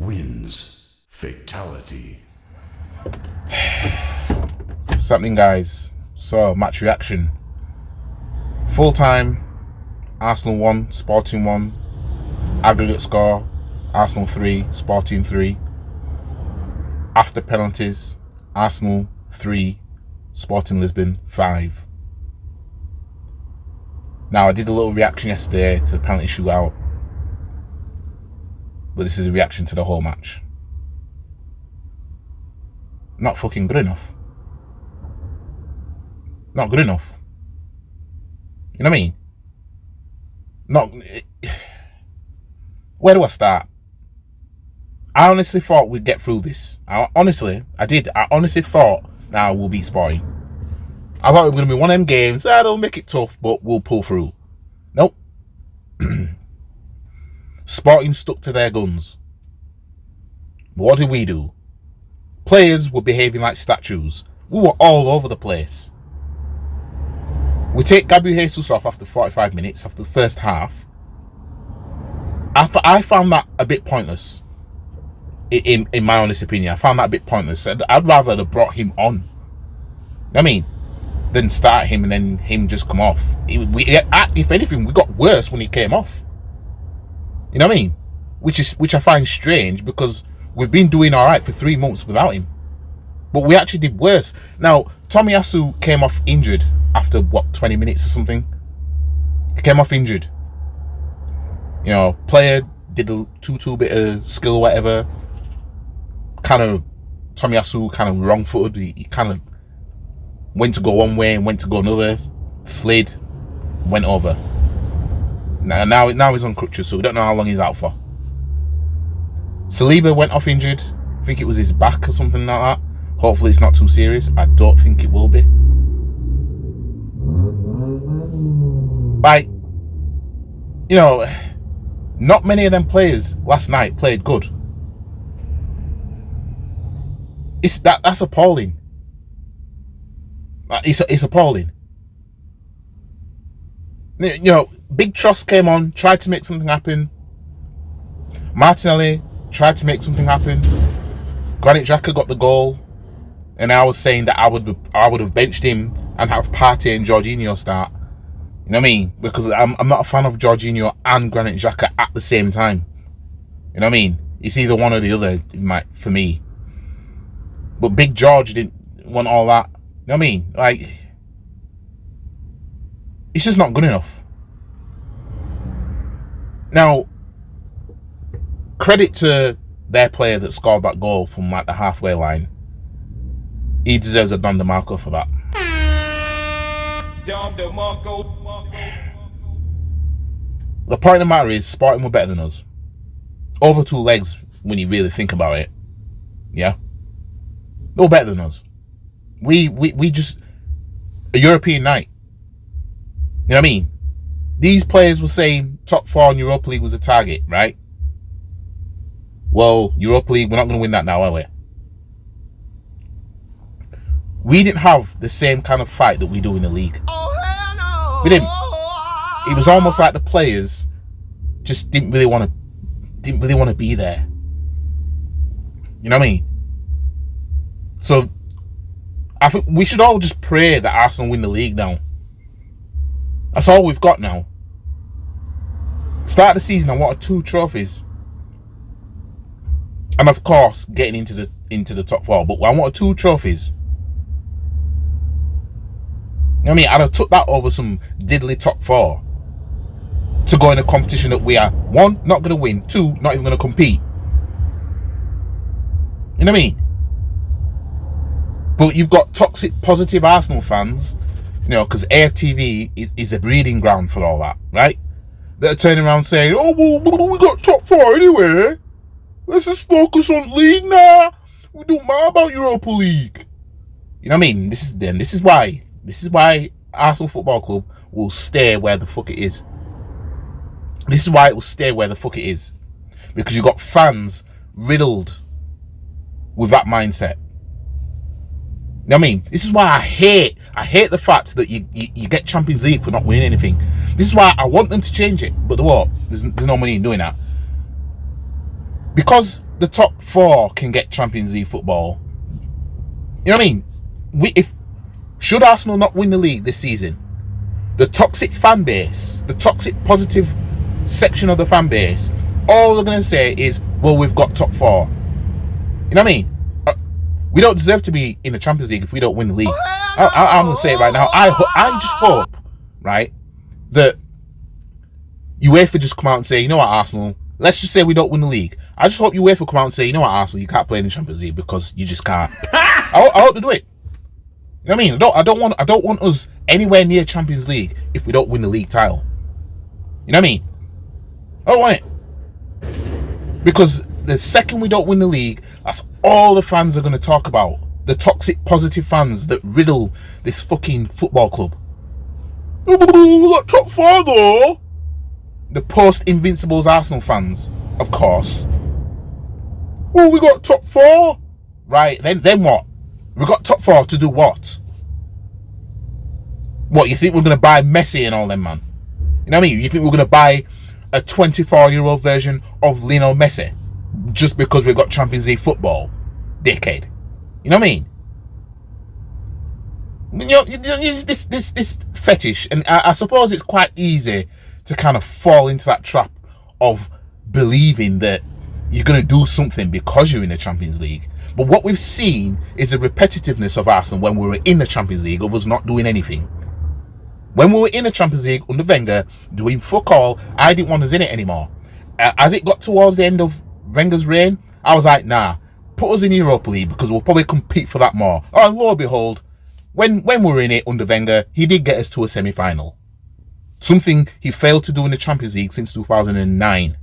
wins. Fatality. What's happening, guys? So, match reaction. Full time, Arsenal 1, Sporting 1. Aggregate score, Arsenal 3, Sporting 3. After penalties, Arsenal 3, Sporting Lisbon 5. Now, I did a little reaction yesterday to the penalty shootout, but this is a reaction to the whole match. Not fucking good enough. Not good enough. You know what I mean? Not... Where do I start? I honestly thought we'd get through this. I honestly thought, nah, we'll beat Sporting. I thought it was going to be one of them games. They'll make it tough, but we'll pull through. Nope. Sporting stuck to their guns. What did we do? Players were behaving like statues. We were all over the place. We take Gabriel Jesus off after 45 minutes, after the first half. I found that a bit pointless. In my honest opinion, I found that a bit pointless. I'd rather have brought him on. I mean, than start him and then him just come off. If anything, we got worse when he came off. You know what I mean? Which I find strange, because we've been doing all right for 3 months without him, but we actually did worse. Now, Tomiyasu came off injured after what, 20 minutes or something. He came off injured. You know, player did a 2-2 bit of skill or whatever. Kind of, Tomiyasu kind of wrong-footed. He kind of went to go one way and went to go another. Slid, went over. Now he's on crutches, so we don't know how long he's out for. Saliba went off injured. I think it was his back or something like that. Hopefully it's not too serious. I don't think it will be. Like, you know, not many of them players last night played good. That's appalling. It's appalling. You know, Big Trust came on, tried to make something happen. Martinelli tried to make something happen. Granit Xhaka got the goal, and I was saying that I would have benched him and have Partey and Jorginho start. You know what I mean? Because I'm not a fan of Jorginho and Granit Xhaka at the same time. You know what I mean? It's either one or the other for me. But Big George didn't want all that. You know what I mean? Like, it's just not good enough. Now, credit to their player that scored that goal from like the halfway line. He deserves a Don DeMarco for that. The point of the matter is, Sporting were better than us. Over 2 legs, when you really think about it. Yeah? They were better than us. We just... A European night. You know what I mean? These players were saying top 4 in Europa League was a target, right? Well, Europa League, we're not going to win that now, are we? We didn't have the same kind of fight that we do in the league. Oh, hell no. We didn't. It was almost like the players just didn't really want to be there. You know what I mean? So I think we should all just pray that Arsenal win the league now. That's all we've got now. Start of the season, I wanted 2 trophies. And of course, getting into the top 4. But I wanted 2 trophies. You know what I mean? I'd have took that over some diddly top 4 to go in a competition that we are, 1, not going to win, 2, not even going to compete. You know what I mean? But you've got toxic, positive Arsenal fans, you know, because AFTV is a breeding ground for all that, right? They're turning around saying, oh, well, we got top 4 anyway. Let's just focus on league now. We don't matter about Europa League. You know what I mean? This is why Arsenal Football Club will stay where the fuck it is. This is why it will stay where the fuck it is. Because you've got fans riddled with that mindset. You know what I mean? This is why I hate the fact that you get Champions League for not winning anything. This is why I want them to change it, but what? There's no money in doing that. Because the top 4 can get Champions League football, you know what I mean? Should Arsenal not win the league this season, the toxic fan base, the toxic positive section of the fan base, all they're going to say is, well, we've got top 4. You know what I mean? We don't deserve to be in the Champions League if we don't win the league. I'm going to say it right now. I just hope, right, that UEFA just come out and say, you know what, Arsenal, let's just say we don't win the league. I just hope UEFA come out and say, you know what, Arsenal, you can't play in the Champions League because you just can't. I hope they do it. You know what I mean? I don't want us anywhere near Champions League if we don't win the league title. You know what I mean? I don't want it. Because the second we don't win the league, that's all the fans are going to talk about. The toxic positive fans that riddle this fucking football club. We got top 4 though. The post-Invincibles Arsenal fans, of course. Well, we got top 4. Right, then what? We got top 4 to do what? What, you think we're going to buy Messi and all them, man? You know what I mean? You think we're going to buy a 24-year-old version of Lionel Messi just because we've got Champions League football? Dickhead. You know what I mean? You know, this fetish, and I suppose it's quite easy to kind of fall into that trap of believing that you're going to do something because you're in the Champions League. But what we've seen is the repetitiveness of Arsenal when we were in the Champions League of us not doing anything. When we were in the Champions League under Wenger, doing fuck all, I didn't want us in it anymore. As it got towards the end of Wenger's reign, I was like, nah, put us in Europa League because we'll probably compete for that more. Oh, and lo and behold, when we were in it under Wenger, he did get us to a semi-final. Something he failed to do in the Champions League since 2009.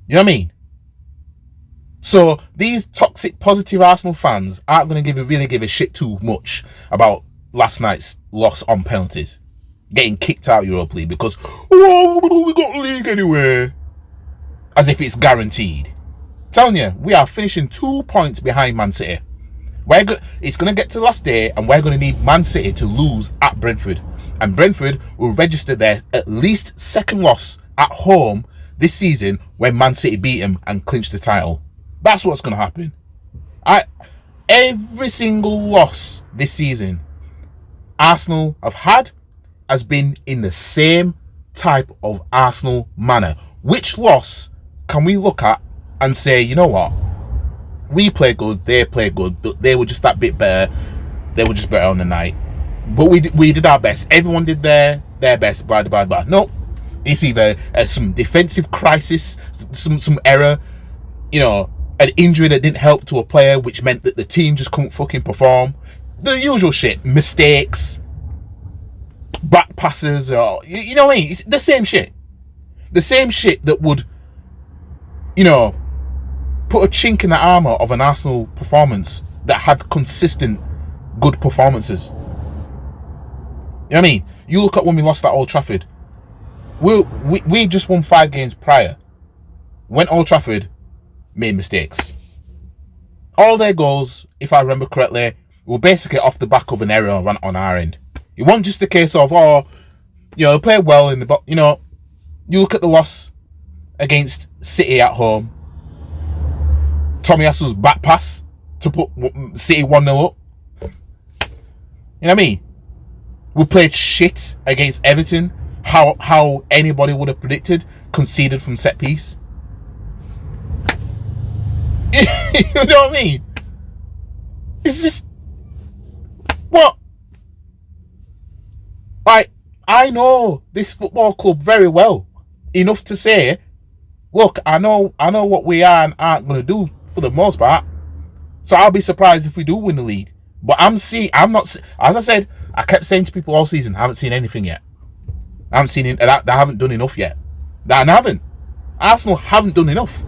You know what I mean? So these toxic positive Arsenal fans aren't going to really give a shit too much about last night's loss on penalties, getting kicked out of Europa League because, oh, we got league anyway, as if it's guaranteed. I'm telling you, we are finishing 2 points behind Man City. It's going to get to the last day and we're going to need Man City to lose at Brentford, and Brentford will register their at least second loss at home this season when Man City beat them and clinch the title. That's what's going to happen. Every single loss this season Arsenal have had has been in the same type of Arsenal manner. Which loss can we look at and say, you know what? We play good, they play good, but they were just that bit better. They were just better on the night. But we did our best. Everyone did their best. Blah, blah, blah. No. It's either some defensive crisis, some error, you know, an injury that didn't help to a player, which meant that the team just couldn't fucking perform. The usual shit. Mistakes. Back passes. Or, you know what I mean? It's the same shit. The same shit that would, you know, put a chink in the armour of an Arsenal performance that had consistent good performances. You know what I mean? You look at when we lost at Old Trafford. We just won 5 games prior. Went Old Trafford, made mistakes. All their goals, if I remember correctly, were basically off the back of an error on our end. It wasn't just a case of, oh, you know, they played well in the, you know, you look at the loss against City at home. Tomiyasu's back pass to put City 1-0 up. You know what I mean? We played shit against Everton. How anybody would have predicted, conceded from set piece. You know what I mean? It's just what? I know this football club very well, enough to say, look, I know what we are and aren't going to do for the most part. So I'll be surprised if we do win the league. But I'm not, as I said, I kept saying to people all season, I haven't seen anything yet. I haven't seen it. They haven't done enough yet. They haven't. Arsenal haven't done enough.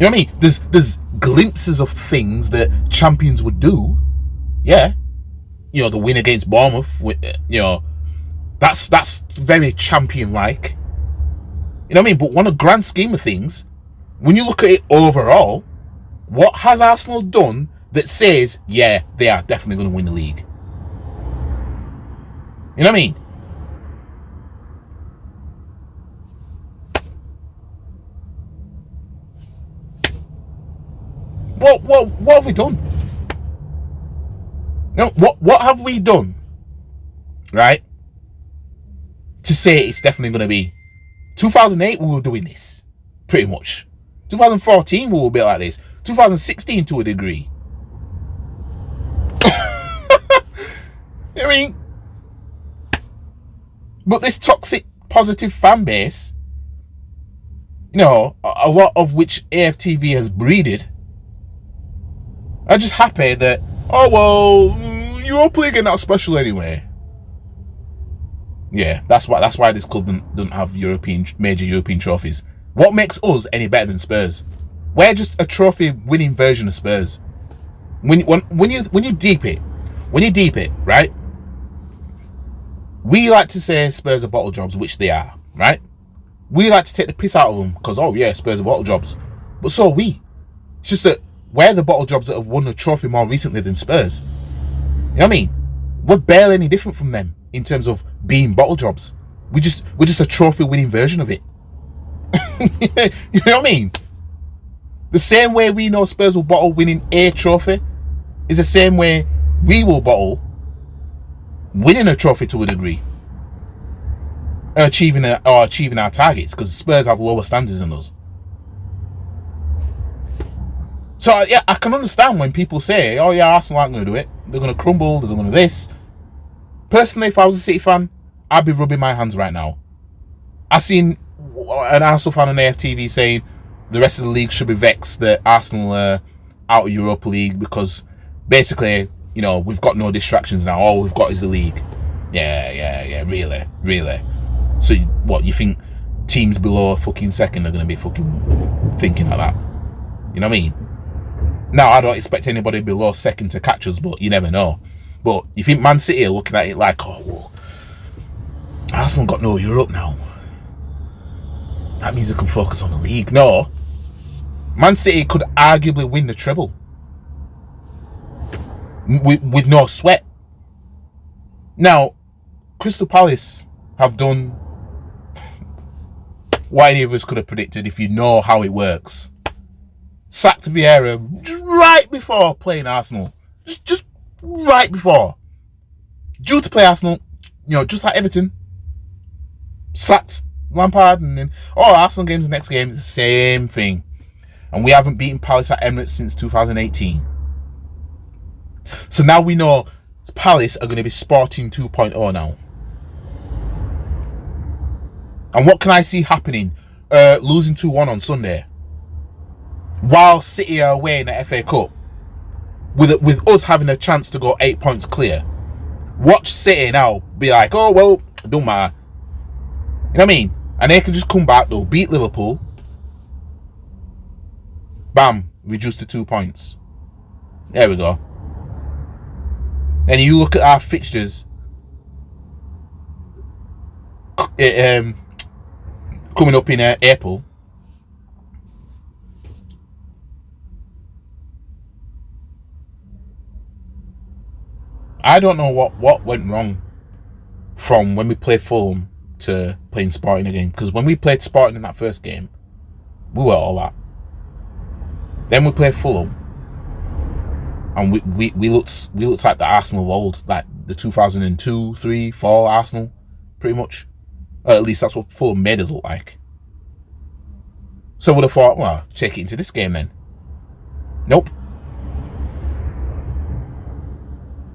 You know what I mean? There's glimpses of things that champions would do. Yeah. You know, the win against Bournemouth. You know, that's very champion-like. You know what I mean? But on a grand scheme of things, when you look at it overall, what has Arsenal done that says, yeah, they are definitely going to win the league? You know what I mean? What have we done? No, what have we done, right, to say it's definitely going to be? 2008 we were doing this, pretty much. 2014 we were a bit like this. 2016 to a degree. I mean, but this toxic positive fan base, you know, a lot of which AFTV has breeded, are just happy that, oh well, Europa League are not special anyway. Yeah, that's why this club doesn't have major European trophies. What makes us any better than Spurs? We're just a trophy winning version of Spurs. When you deep it, right? We like to say Spurs are bottle jobs, which they are, right? We like to take the piss out of them because, oh yeah, Spurs are bottle jobs. But so are we. It's just that we're the bottle jobs that have won the trophy more recently than Spurs. You know what I mean? We're barely any different from them in terms of being bottle jobs. We're just a trophy winning version of it. You know what I mean? The same way we know Spurs will bottle winning a trophy is the same way we will bottle winning a trophy to a degree, achieving our targets, because Spurs have lower standards than us. So yeah, I can understand when people say, oh yeah, Arsenal aren't going to do it, they're going to crumble, they're going to do this. Personally, if I was a City fan, I'd be rubbing my hands right now. I seen an Arsenal fan on AFTV saying the rest of the league should be vexed that Arsenal are out of Europa League because basically, you know, we've got no distractions now. All we've got is the league. Yeah, really. So what, you think teams below fucking second are going to be fucking thinking like that? You know what I mean? Now, I don't expect anybody below second to catch us, but you never know. But you think Man City are looking at it like, oh, well, Arsenal got no Europe now. That means they can focus on the league. No. Man City could arguably win the treble. With no sweat. Now, Crystal Palace have done what any of us could have predicted if you know how it works. Sacked Vieira right before playing Arsenal. Just right before. Due to play Arsenal, you know, just like Everton. Sacked Lampard and then, oh, Arsenal game's the next game. It's the same thing. And we haven't beaten Palace at Emirates since 2018. So now we know Palace are going to be Sporting 2.0 now. And what can I see happening? Losing 2-1 on Sunday. While City are away in the FA Cup. With us having a chance to go 8 points clear. Watch City now be like, oh, well, it don't matter. You know what I mean? And they can just come back, they'll beat Liverpool. Bam, reduced to 2 points. There we go. And you look at our fixtures, coming up in April. I don't know what went wrong from when we played Fulham to playing Sporting again. Because when we played Sporting in that first game, we were all that. Then we played Fulham. And we looked like the Arsenal of old, like the 2002, 3, 4 Arsenal, pretty much. Or at least that's what Fulham made us look like. So would have thought, well, take it into this game then. Nope.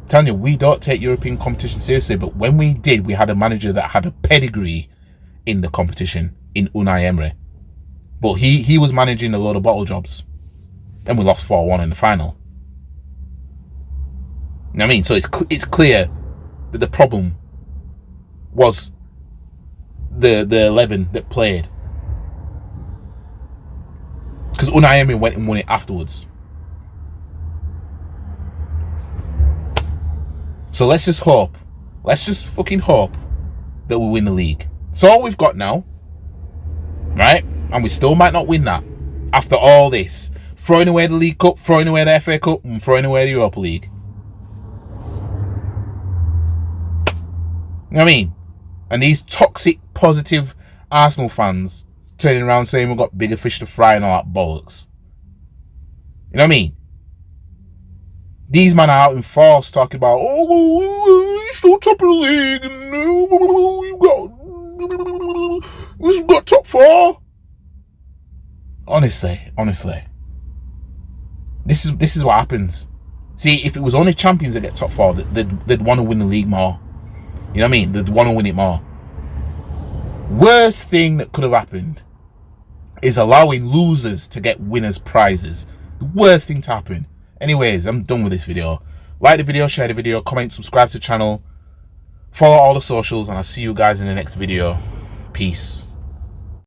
I'm telling you, we don't take European competition seriously, but when we did, we had a manager that had a pedigree in the competition, in Unai Emery. But he was managing a load of bottle jobs. And we lost 4-1 in the final. You know what I mean? So it's clear that the problem was the 11 that played. Because Unai Emery went and won it afterwards. So let's just hope. Let's just fucking hope that we win the league. It's all we've got now. Right? And we still might not win that. After all this. Throwing away the League Cup, throwing away the FA Cup, and throwing away the Europa League. You know what I mean? And these toxic, positive Arsenal fans turning around saying we've got bigger fish to fry and all that bollocks. You know what I mean? These men are out in force talking about, oh, we're still top of the league, and we've got top 4. Honestly, this is what happens. See, if it was only champions that get top 4, they'd want to win the league more. You know what I mean? They'd want to win it more. Worst thing that could have happened is allowing losers to get winners' prizes. The worst thing to happen. Anyways, I'm done with this video. Like the video, share the video, comment, subscribe to the channel, follow all the socials, and I'll see you guys in the next video. Peace.